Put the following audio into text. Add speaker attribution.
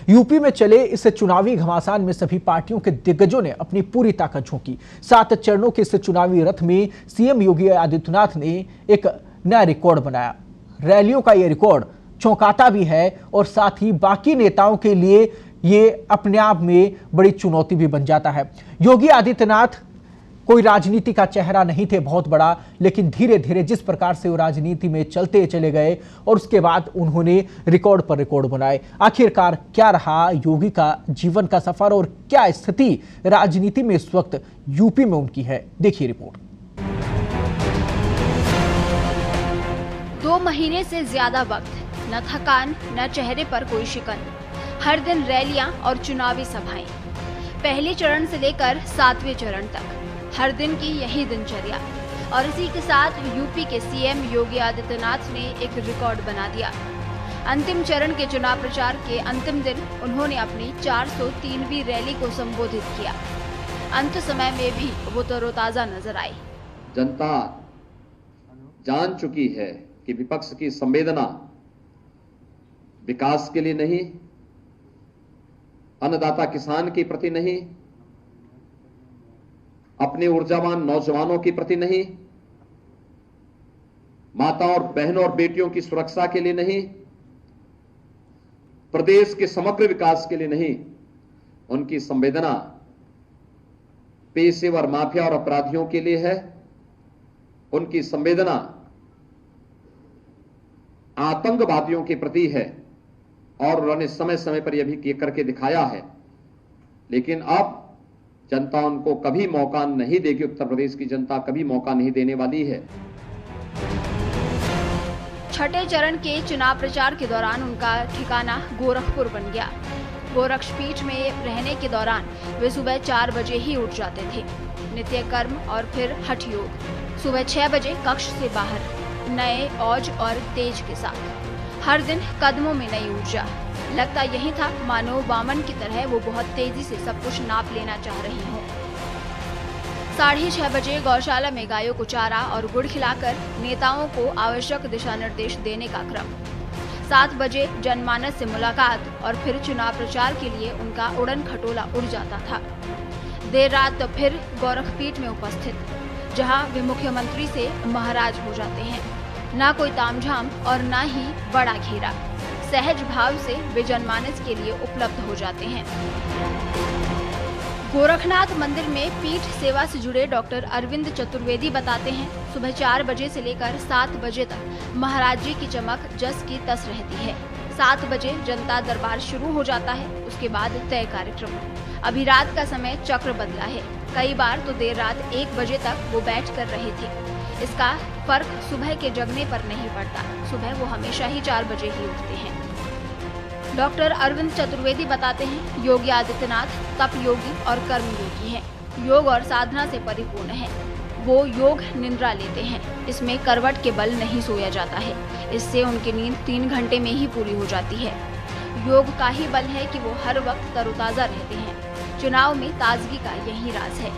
Speaker 1: UP में चले इस चुनावी घमासान में सभी पार्टियों के दिग्गजों ने अपनी पूरी ताकत झोंकी। 7 चरणों के इस चुनावी रथ में सीएम योगी आदित्यनाथ ने एक नया रिकॉर्ड बनाया। रैलियों का ये रिकॉर्ड चौंकाता भी है और साथ ही बाकी नेताओं के लिए ये अपने आप में बड़ी चुनौती भी बन जाता है। योगी आदित्यनाथ कोई राजनीति का चेहरा नहीं थे बहुत बड़ा, लेकिन धीरे धीरे जिस प्रकार से वो राजनीति में चलते चले गए और उसके बाद उन्होंने रिकॉर्ड पर रिकॉर्ड बनाए। आखिरकार क्या रहा योगी का जीवन का सफर और क्या स्थिति राजनीति में इस वक्त यूपी में उनकी है, देखिए रिपोर्ट।
Speaker 2: 2 महीने से ज्यादा वक्त, न थकान न चेहरे पर कोई शिकन, हर दिन रैलियां और चुनावी सभाएं। पहले चरण से लेकर 7वें चरण तक हर दिन की यही दिनचर्या। और इसी के साथ यूपी के सीएम योगी आदित्यनाथ ने एक रिकॉर्ड बना दिया। अंतिम चरण के चुनाव प्रचार के अंतिम दिन उन्होंने अपनी 403वीं रैली को संबोधित किया। अंत समय में भी वो तरोताजा नजर आई।
Speaker 3: जनता जान चुकी है कि विपक्ष की संवेदना विकास के लिए नहीं, अन्नदाता किसान के प्रति नहीं, अपने ऊर्जावान नौजवानों के प्रति नहीं, माता और बहनों और बेटियों की सुरक्षा के लिए नहीं, प्रदेश के समग्र विकास के लिए नहीं, उनकी संवेदना पेशेवर माफिया और अपराधियों के लिए है। उनकी संवेदना आतंकवादियों के प्रति है और उन्होंने समय समय पर यह भी करके दिखाया है। लेकिन अब जनता उनको कभी मौका नहीं देगी। उत्तर प्रदेश की जनता कभी मौका नहीं देने वाली है।
Speaker 2: छठे चरण के चुनाव प्रचार के दौरान उनका ठिकाना गोरखपुर बन गया। गोरक्षपीठ में रहने के दौरान वे सुबह 4 बजे ही उठ जाते थे। नित्य कर्म और फिर हठ योग। सुबह 6 बजे कक्ष से बाहर, नए औज और तेज के साथ। हर दिन कदमों में नई ऊर्जा। लगता यही था मानो वामन की तरह वो बहुत तेजी से सब कुछ नाप लेना चाह रही हो। 6:30 बजे गौशाला में गायों को चारा और गुड़ खिलाकर नेताओं को आवश्यक दिशा निर्देश देने का क्रम। 7 बजे जनमानस से मुलाकात और फिर चुनाव प्रचार के लिए उनका उड़न खटोला उड़ जाता था। देर रात फिर गोरखपीठ में उपस्थित, जहां वे मुख्यमंत्री से महाराज हो जाते हैं। ना कोई तामझाम और ना ही बड़ा घेरा, सहज भाव से वे जनमानस के लिए उपलब्ध हो जाते हैं। गोरखनाथ मंदिर में पीठ सेवा से जुड़े डॉक्टर अरविंद चतुर्वेदी बताते हैं, सुबह 4 बजे से लेकर 7 बजे तक महाराज जी की चमक जस की तस रहती है। 7 बजे जनता दरबार शुरू हो जाता है, उसके बाद तय कार्यक्रम। अभी रात का समय चक्र बदला है। कई बार तो देर रात 1 बजे तक वो बैठ कर रहे थे। इसका फर्क सुबह के जगने पर नहीं पड़ता। सुबह वो हमेशा ही 4 बजे ही उठते हैं। डॉक्टर अरविंद चतुर्वेदी बताते हैं, योगी आदित्यनाथ तप योगी और कर्म योगी हैं। योग और साधना से परिपूर्ण है। वो योग निद्रा लेते हैं। इसमें करवट के बल नहीं सोया जाता है। इससे उनकी नींद 3 घंटे में ही पूरी हो जाती है। योग का ही बल है कि वो हर वक्त तरोताजा रहते हैं। चुनाव में ताजगी का यही राज है।